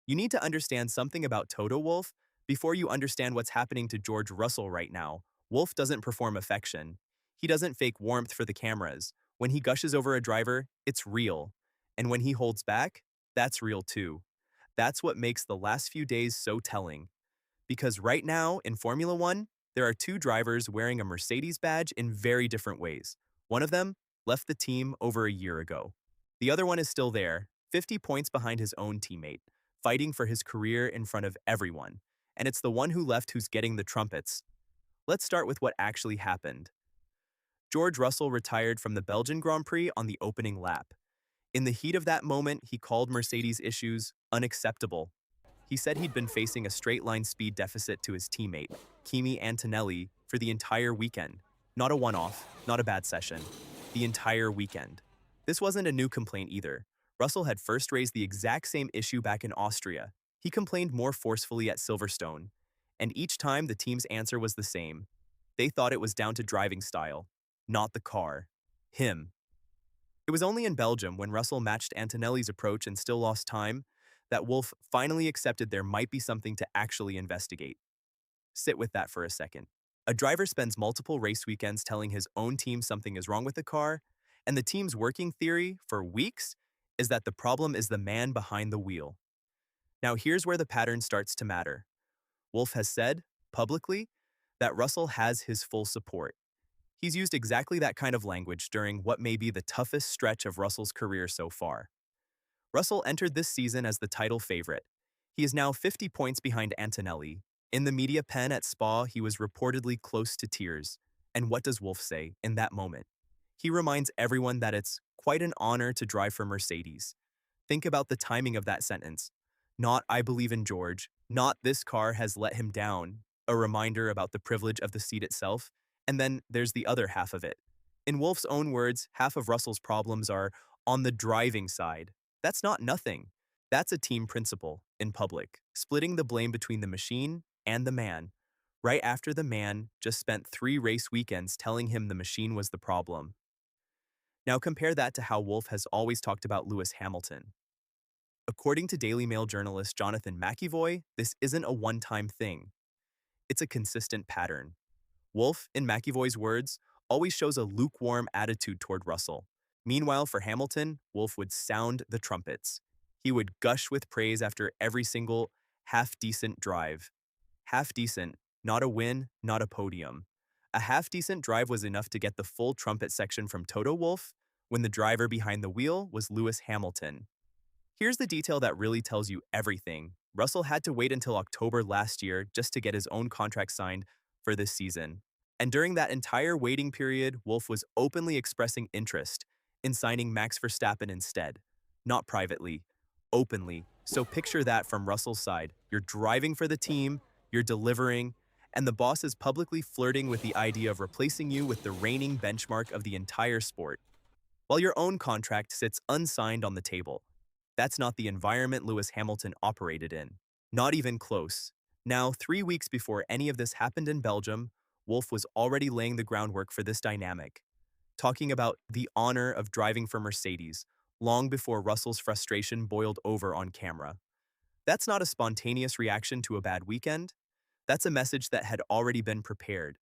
You need to understand something about Toto Wolff before you understand what's happening to George Russell right now. Wolff doesn't perform affection. He doesn't fake warmth for the cameras. When he gushes over a driver, it's real. And when he holds back, that's real too. That's what makes the last few days so telling. Because right now, in Formula One, there are two drivers wearing a Mercedes badge in very different ways. One of them left the team over a year ago. The other one is still there, 50 points behind his own teammate, fighting for his career in front of everyone. And it's the one who left who's getting the trumpets. Let's start with what actually happened. George Russell retired from the Belgian Grand Prix on the opening lap. In the heat of that moment, he called Mercedes' issues unacceptable. He said he'd been facing a straight-line speed deficit to his teammate, Kimi Antonelli, for the entire weekend. Not a one-off, not a bad session. The entire weekend. This wasn't a new complaint either. Russell had first raised the exact same issue back in Austria. He complained more forcefully at Silverstone. And each time the team's answer was the same. They thought it was down to driving style, not the car. Him. It was only in Belgium, when Russell matched Antonelli's approach and still lost time, that Wolff finally accepted there might be something to actually investigate. Sit with that for a second. A driver spends multiple race weekends telling his own team something is wrong with the car, and the team's working theory for weeks is that the problem is the man behind the wheel. Now here's where the pattern starts to matter. Wolff has said, publicly, that Russell has his full support. He's used exactly that kind of language during what may be the toughest stretch of Russell's career so far. Russell entered this season as the title favorite. He is now 50 points behind Antonelli. In the media pen at Spa, he was reportedly close to tears. And what does Wolff say in that moment? He reminds everyone that it's quite an honor to drive for Mercedes. Think about the timing of that sentence. Not "I believe in George," not "this car has let him down," a reminder about the privilege of the seat itself, and then there's the other half of it. In Wolff's own words, half of Russell's problems are on the driving side. That's not nothing. That's a team principle in public, splitting the blame between the machine and the man, right after the man just spent 3 race weekends telling him the machine was the problem. Now compare that to how Wolff has always talked about Lewis Hamilton. According to Daily Mail journalist Jonathan McEvoy, this isn't a one-time thing. It's a consistent pattern. Wolff, in McEvoy's words, always shows a lukewarm attitude toward Russell. Meanwhile, for Hamilton, Wolff would sound the trumpets. He would gush with praise after every single half-decent drive. Half-decent, not a win, not a podium. A half-decent drive was enough to get the full trumpet section from Toto Wolff when the driver behind the wheel was Lewis Hamilton. Here's the detail that really tells you everything. Russell had to wait until October last year just to get his own contract signed for this season. And during that entire waiting period, Wolff was openly expressing interest in signing Max Verstappen instead. Not privately, openly. So picture that from Russell's side. You're driving for the team, you're delivering, and the boss is publicly flirting with the idea of replacing you with the reigning benchmark of the entire sport, while your own contract sits unsigned on the table. That's not the environment Lewis Hamilton operated in. Not even close. Now, 3 weeks before any of this happened in Belgium, Wolff was already laying the groundwork for this dynamic, talking about the honor of driving for Mercedes, long before Russell's frustration boiled over on camera. That's not a spontaneous reaction to a bad weekend. That's a message that had already been prepared.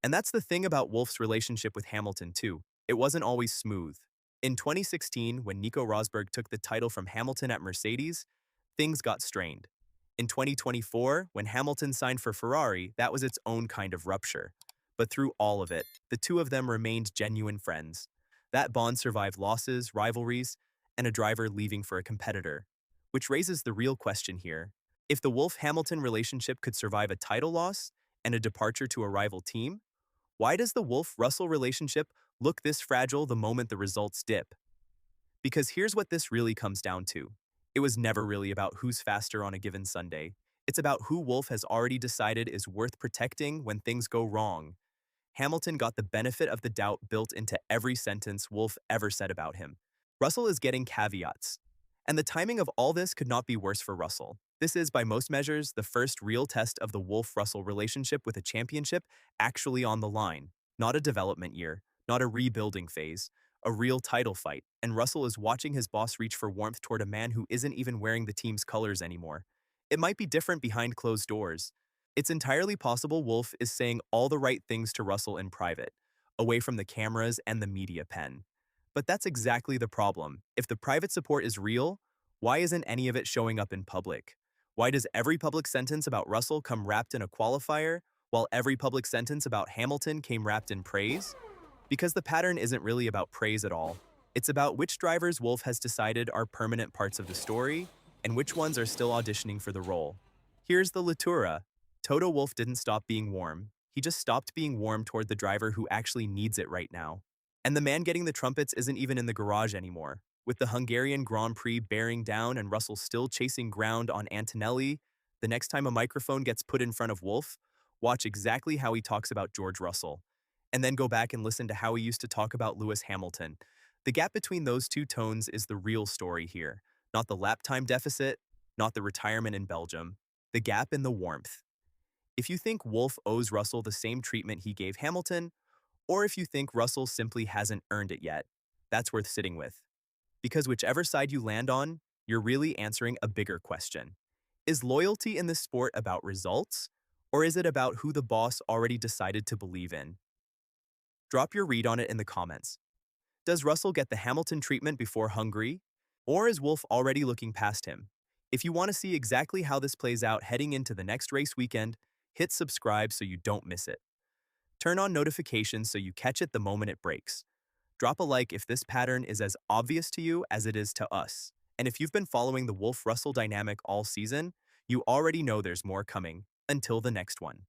And that's the thing about Wolff's relationship with Hamilton, too. It wasn't always smooth. In 2016, when Nico Rosberg took the title from Hamilton at Mercedes, things got strained. In 2024, when Hamilton signed for Ferrari, that was its own kind of rupture. But through all of it, the two of them remained genuine friends. That bond survived losses, rivalries, and a driver leaving for a competitor. Which raises the real question here. If the Wolff-Hamilton relationship could survive a title loss and a departure to a rival team, why does the Wolff-Russell relationship look this fragile the moment the results dip? Because here's what this really comes down to. It was never really about who's faster on a given Sunday. It's about who Wolff has already decided is worth protecting when things go wrong. Hamilton got the benefit of the doubt built into every sentence Wolff ever said about him. Russell is getting caveats. And the timing of all this could not be worse for Russell. This is, by most measures, the first real test of the Wolff-Russell relationship with a championship actually on the line. Not a development year, not a rebuilding phase, a real title fight, and Russell is watching his boss reach for warmth toward a man who isn't even wearing the team's colors anymore. It might be different behind closed doors. It's entirely possible Wolff is saying all the right things to Russell in private, away from the cameras and the media pen. But that's exactly the problem. If the private support is real, why isn't any of it showing up in public? Why does every public sentence about Russell come wrapped in a qualifier, while every public sentence about Hamilton came wrapped in praise? Because the pattern isn't really about praise at all. It's about which drivers Wolff has decided are permanent parts of the story and which ones are still auditioning for the role. Here's the Latura. Toto Wolff didn't stop being warm. He just stopped being warm toward the driver who actually needs it right now. And the man getting the trumpets isn't even in the garage anymore. With the Hungarian Grand Prix bearing down and Russell still chasing ground on Antonelli, the next time a microphone gets put in front of Wolff, watch exactly how he talks about George Russell. And then go back and listen to how he used to talk about Lewis Hamilton. The gap between those two tones is the real story here, not the lap time deficit, not the retirement in Belgium, the gap in the warmth. If you think Wolff owes Russell the same treatment he gave Hamilton, or if you think Russell simply hasn't earned it yet, that's worth sitting with. Because whichever side you land on, you're really answering a bigger question. Is loyalty in this sport about results, or is it about who the boss already decided to believe in? Drop your read on it in the comments. Does Russell get the Hamilton treatment before Hungary, or is Wolff already looking past him? If you want to see exactly how this plays out heading into the next race weekend, hit subscribe so you don't miss it. Turn on notifications so you catch it the moment it breaks. Drop a like if this pattern is as obvious to you as it is to us. And if you've been following the Wolff-Russell dynamic all season, you already know there's more coming. Until the next one.